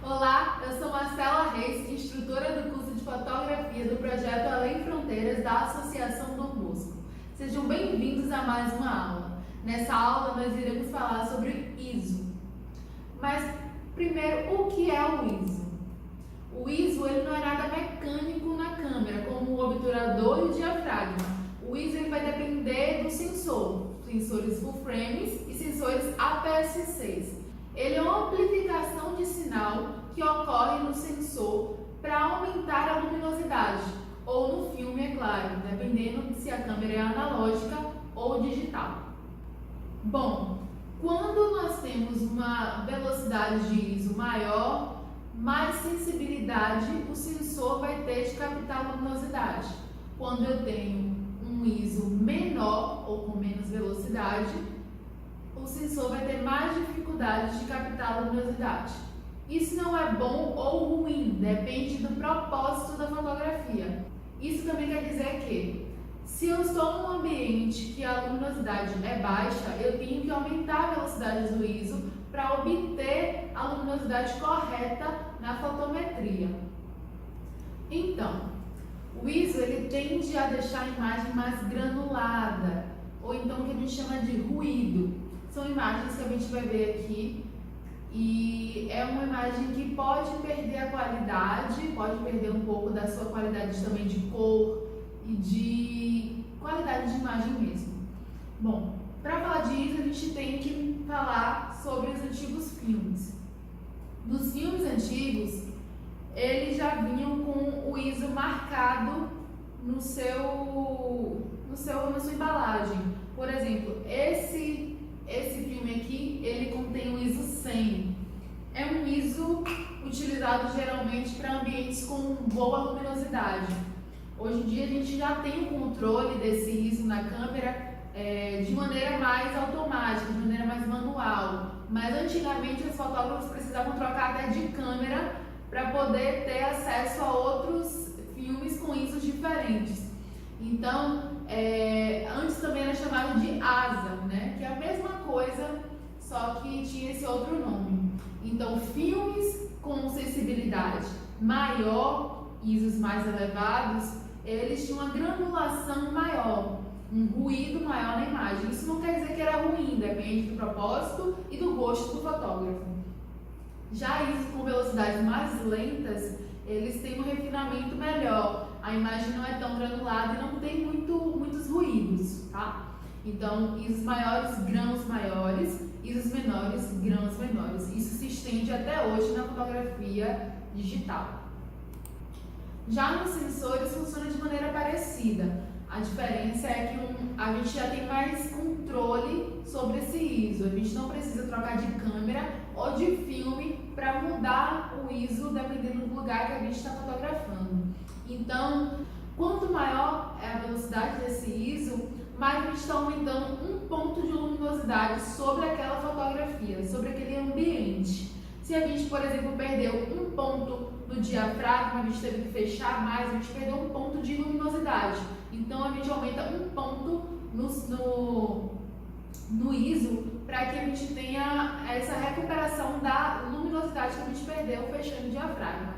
Olá, eu sou Marcela Reis, instrutora do curso de fotografia do projeto Além Fronteiras da Associação Dom Bosco. Sejam bem-vindos a mais uma aula. Nessa aula nós iremos falar sobre ISO. Mas primeiro, o que é o ISO? O ISO ele não é nada mecânico na câmera, como o obturador e o diafragma. O ISO ele vai depender do sensor, sensores full frames e sensores APS-C. Ele é uma amplificação de sinal que ocorre no sensor para aumentar a luminosidade, ou no filme, é claro, dependendo se a câmera é analógica ou digital. Bom, quando nós temos uma velocidade de ISO maior, mais sensibilidade o sensor vai ter de captar a luminosidade. Quando eu tenho um ISO menor ou com menos velocidade, o sensor vai ter mais dificuldade de captar a luminosidade. Isso não é bom ou ruim, depende do propósito da fotografia. Isso também quer dizer que, se eu estou num ambiente que a luminosidade é baixa, eu tenho que aumentar a velocidade do ISO para obter a luminosidade correta na fotometria. Então, o ISO ele tende a deixar a imagem mais granulada, ou então o que a gente chama de ruído. São imagens que a gente vai ver aqui e é uma imagem que pode perder a qualidade, pode perder um pouco da sua qualidade também de cor e de qualidade de imagem mesmo. Bom, para falar disso a gente tem que falar sobre os antigos filmes. Nos filmes antigos, eles já vinham com o ISO marcado na sua embalagem. Por exemplo, esse filme aqui, ele contém o ISO 100. É um ISO utilizado geralmente para ambientes com boa luminosidade. Hoje em dia a gente já tem o controle desse ISO na câmera de maneira mais automática, de maneira mais manual. Mas antigamente os fotógrafos precisavam trocar até de câmera para poder ter acesso a outros filmes com ISOs diferentes. Então, antes também era chamado de ASA, né? Que é a mesma coisa, só que tinha esse outro nome. Então, filmes com sensibilidade maior, ISOs mais elevados, eles tinham uma granulação maior, um ruído maior na imagem. Isso não quer dizer que era ruim, depende do propósito e do gosto do fotógrafo. Já ISOs com velocidades mais lentas, eles têm um refinamento melhor. A imagem não é tão granulada e não tem muitos ruídos, tá? Então, ISOs maiores, grãos maiores, ISOs menores, grãos menores. Isso se estende até hoje na fotografia digital. Já nos sensores funciona de maneira parecida. A diferença é que a gente já tem mais controle sobre esse ISO. A gente não precisa trocar de câmera ou de filme para mudar o ISO dependendo do lugar que a gente está fotografando. Então, quanto maior é a velocidade desse ISO, mais a gente está aumentando um ponto de luminosidade sobre aquela fotografia, sobre aquele ambiente. Se a gente, por exemplo, perdeu um ponto no diafragma, a gente teve que fechar mais, a gente perdeu um ponto de luminosidade. Então, a gente aumenta um ponto no ISO para que a gente tenha essa recuperação da luminosidade que a gente perdeu fechando o diafragma.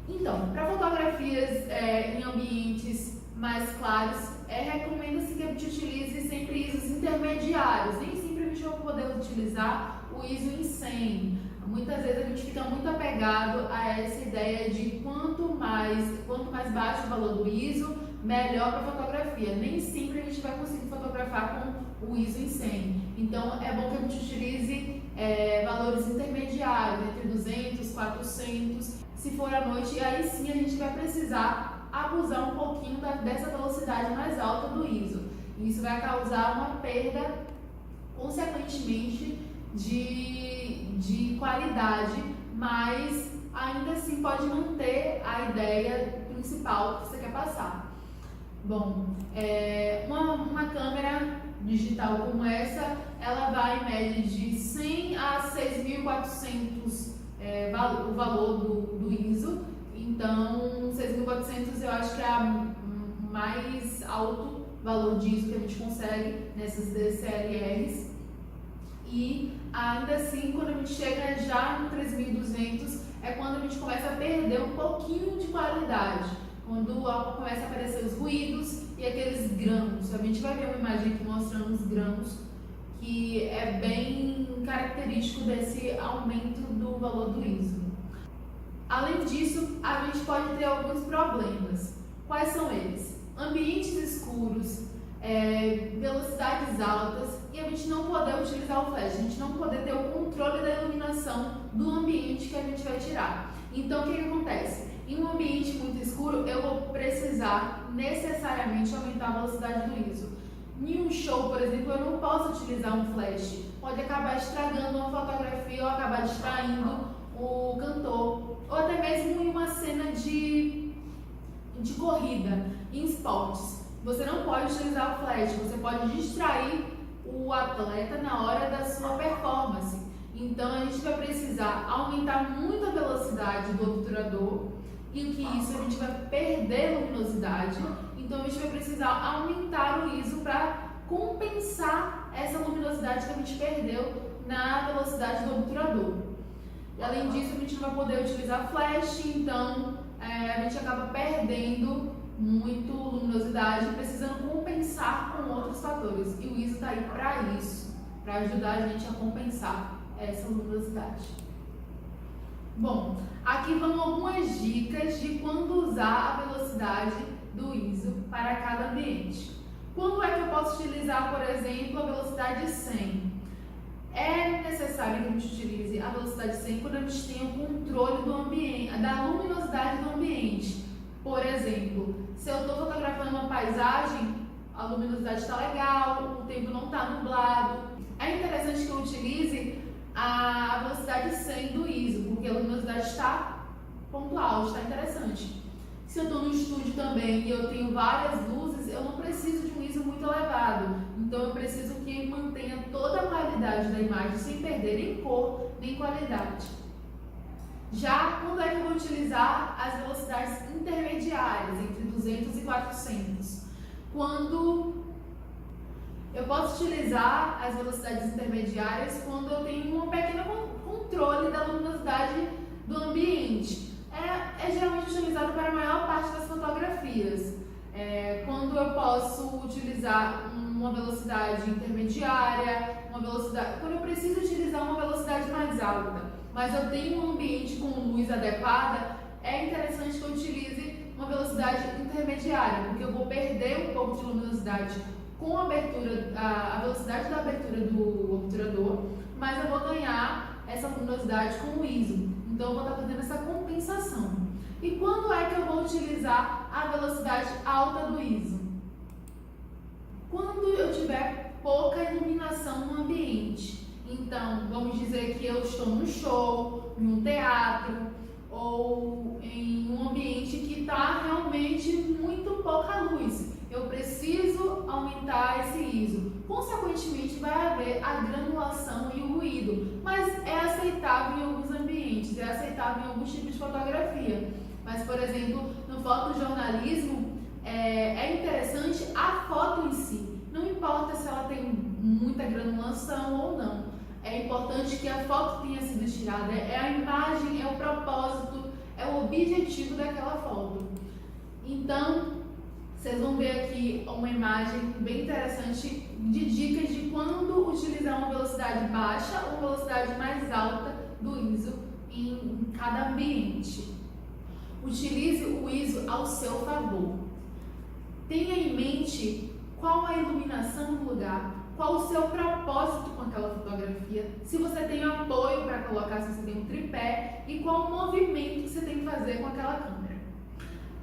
Então, para fotografias em ambientes mais claros, recomenda-se que a gente utilize sempre ISOs intermediários. Nem sempre a gente vai poder utilizar o ISO em 100. Muitas vezes a gente fica muito apegado a essa ideia de quanto mais baixo o valor do ISO, melhor para a fotografia. Nem sempre a gente vai conseguir fotografar com o ISO em 100. Então, é bom que a gente utilize valores intermediários, entre 200 e 400. Se for à noite, aí sim a gente vai precisar abusar um pouquinho dessa velocidade mais alta do ISO. E isso vai causar uma perda, consequentemente, de qualidade, mas ainda assim pode manter a ideia principal que você quer passar. Bom, uma câmera digital como essa, ela vai em média de 100 a 6.400 o valor do ISO. Então, 6.400 eu acho que é o mais alto valor de ISO que a gente consegue nessas DSLRs. E ainda assim, quando a gente chega já no 3.200, é quando a gente começa a perder um pouquinho de qualidade, quando começa a aparecer os ruídos e aqueles grãos. A gente vai ver uma imagem aqui mostrando os grãos, que é bem característico desse aumento do valor do ISO. Além disso, a gente pode ter alguns problemas. Quais são eles? Ambientes escuros, velocidades altas e a gente não poder utilizar o flash, a gente não poder ter o controle da iluminação do ambiente que a gente vai tirar. Então, o que acontece? Em um ambiente muito escuro, eu vou precisar necessariamente aumentar a velocidade do ISO. Em um show, por exemplo, eu não posso utilizar um flash, pode acabar estragando uma fotografia ou acabar distraindo o cantor, ou até mesmo em uma cena de corrida, em esportes. Você não pode utilizar o flash, você pode distrair o atleta na hora da sua performance. Então a gente vai precisar aumentar muito a velocidade do obturador e o que isso a gente vai perder luminosidade. Então a gente vai precisar aumentar o ISO para compensar essa luminosidade que a gente perdeu na velocidade do obturador. E além disso, a gente não vai poder utilizar flash, então a gente acaba perdendo muito luminosidade, precisando compensar com outros fatores. E o ISO está aí para isso, para ajudar a gente a compensar essa luminosidade. Bom, aqui vão algumas dicas de quando usar a velocidade do ISO para cada ambiente. Quando é que eu posso utilizar, por exemplo, a velocidade 100? É necessário que a gente utilize a velocidade 100 quando a gente tem o controle do ambiente, da luminosidade do ambiente. Por exemplo, se eu estou fotografando uma paisagem, a luminosidade está legal, o tempo não está nublado. É interessante que eu utilize a velocidade 100 do ISO, porque a luminosidade está pontual, está interessante. Se eu estou no estúdio também e eu tenho várias luzes, eu não preciso de um ISO muito elevado. Então eu preciso que mantenha toda a qualidade da imagem sem perder nem cor nem qualidade. Já quando é que eu vou utilizar as velocidades intermediárias, entre 200 e 400? Quando eu posso utilizar as velocidades intermediárias quando eu tenho um pequeno controle da luminosidade do ambiente. É geralmente utilizado para a maior parte das fotografias. Quando eu posso utilizar uma velocidade intermediária, quando eu preciso utilizar uma velocidade mais alta, mas eu tenho um ambiente com luz adequada, é interessante que eu utilize uma velocidade intermediária, porque eu vou perder um pouco de luminosidade com a velocidade da abertura do obturador, mas eu vou ganhar essa luminosidade com o ISO. Então eu vou estar fazendo essa compensação. E quando é que eu vou utilizar a velocidade alta do ISO? Quando eu tiver pouca iluminação no ambiente. Então, vamos dizer que eu estou no show, em um teatro ou em um ambiente que está realmente muito pouca luz. Eu preciso aumentar esse ISO. Consequentemente, vai haver a granulação e o ruído, mas é aceitável em alguns ambientes, é aceitável em alguns tipos de fotografia. Mas, por exemplo, no fotojornalismo, é interessante a foto em si. Não importa se ela tem muita granulação ou não. É importante que a foto tenha sido tirada. É a imagem, é o propósito, é o objetivo daquela foto. Então, vocês vão ver aqui uma imagem bem interessante de dicas de quando utilizar uma velocidade baixa ou uma velocidade mais alta do ISO em cada ambiente. Utilize o ISO ao seu favor. Tenha em mente qual a iluminação do lugar, qual o seu propósito com aquela fotografia, se você tem apoio para colocar, se você tem um tripé e qual o movimento que você tem que fazer com aquela câmera.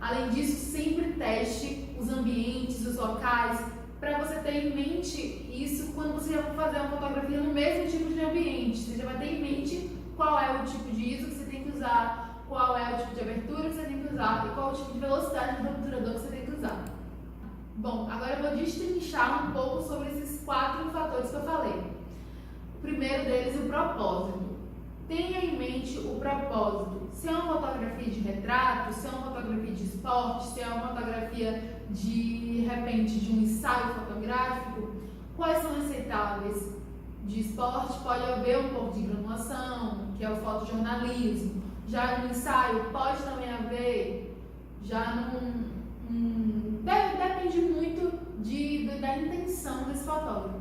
Além disso, sempre teste os ambientes, os locais, para você ter em mente isso quando você for fazer uma fotografia no mesmo tipo de ambiente. Você já vai ter em mente qual é o tipo de ISO que você tem que usar, qual é o tipo de abertura que você tem que usar e qual é o tipo de velocidade do obturador que você tem que usar. Bom, agora eu vou destrinchar um pouco sobre esses 4 fatores que eu falei. O primeiro deles, o propósito. Tenha em mente o propósito. Se é uma fotografia de retrato, se é uma fotografia de esporte, se é uma fotografia de repente de um ensaio fotográfico, quais são aceitáveis? De esporte pode haver um pouco de granulação, que é o fotojornalismo. Já no ensaio, pode também haver, já não. Depende muito da intenção desse fotógrafo.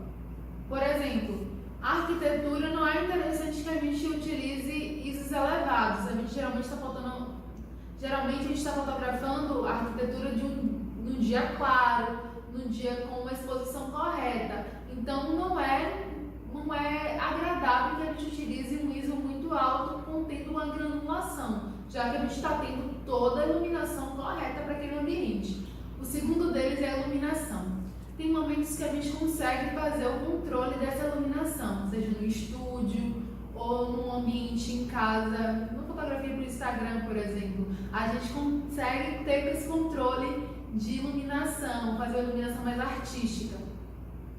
Por exemplo, a arquitetura não é interessante que a gente utilize ISOs elevados. A gente geralmente está fotografando a arquitetura num dia claro, num dia com uma exposição correta. Então não é agradável que a gente utilize um ISO muito alto contendo uma granulação, já que a gente está tendo toda a iluminação correta para aquele ambiente. O segundo deles é a iluminação. Tem momentos que a gente consegue fazer o controle dessa iluminação, seja no estúdio ou num ambiente em casa, numa fotografia para o Instagram, por exemplo. A gente consegue ter esse controle de iluminação, fazer uma iluminação mais artística.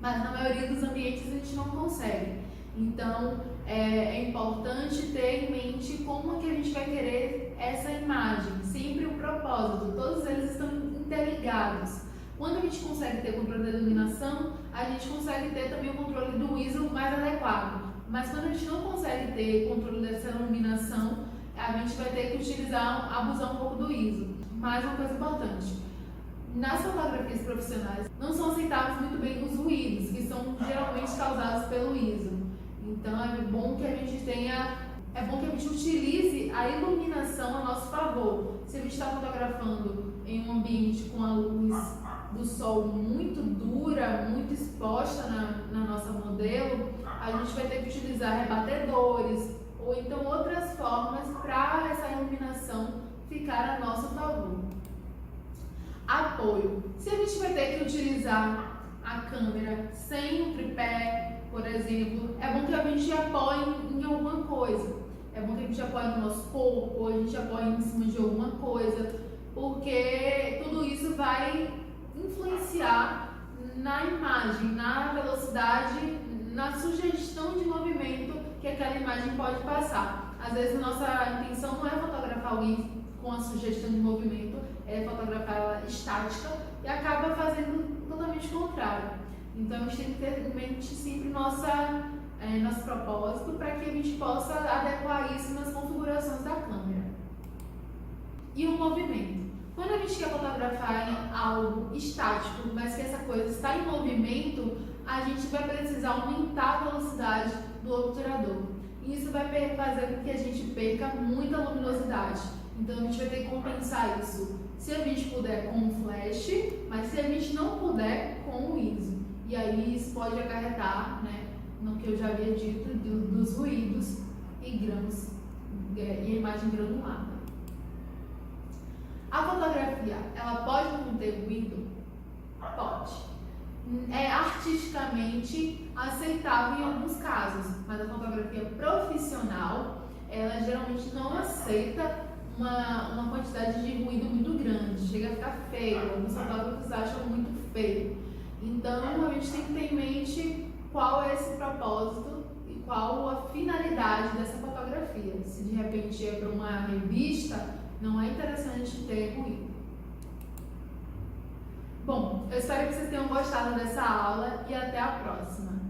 Mas na maioria dos ambientes a gente não consegue. Então é importante ter em mente como que a gente vai querer essa imagem, sempre o propósito, todos eles estão interligados. Quando a gente consegue ter controle da iluminação, a gente consegue ter também o controle do ISO mais adequado. Mas quando a gente não consegue ter controle dessa iluminação, a gente vai ter que abusar um pouco do ISO. Mais uma coisa importante, nas fotografias profissionais não são aceitáveis muito bem os ruídos, que são geralmente causados pelo ISO. Então é bom que a gente utilize a iluminação a nosso favor. Se a gente está fotografando em um ambiente com a luz do sol muito dura, muito exposta na nossa modelo, a gente vai ter que utilizar rebatedores ou então outras formas para essa iluminação ficar a nosso favor. Apoio. Se a gente vai ter que utilizar a câmera sem um tripé, por exemplo, é bom que a gente apoie em alguma coisa. É bom que a gente apoie no nosso corpo, a gente apoie em cima de alguma coisa, porque tudo isso vai influenciar na imagem, na velocidade, na sugestão de movimento que aquela imagem pode passar. Às vezes a nossa intenção não é fotografar alguém com a sugestão de movimento, é fotografar ela estática e acaba fazendo totalmente o contrário. Então a gente tem que ter em mente sempre nosso propósito para que a gente possa adequar isso nas configurações da câmera. E o movimento. Quando a gente quer fotografar algo estático, mas que essa coisa está em movimento, a gente vai precisar aumentar a velocidade do obturador. E isso vai fazer com que a gente perca muita luminosidade. Então a gente vai ter que compensar isso, se a gente puder com o flash, mas se a gente não puder com o ISO. E aí isso pode acarretar, no que eu já havia dito, dos ruídos e grãos, e a imagem granulada. A fotografia, ela pode conter ruído? Pode. É artisticamente aceitável em alguns casos, mas a fotografia profissional, ela geralmente não aceita uma quantidade de ruído muito grande, chega a ficar feio, alguns fotógrafos acham muito feio. Então a gente tem que ter em mente qual é esse propósito e qual a finalidade dessa fotografia. Se de repente é para uma revista, não é interessante ter ruído. Bom, eu espero que vocês tenham gostado dessa aula e até a próxima.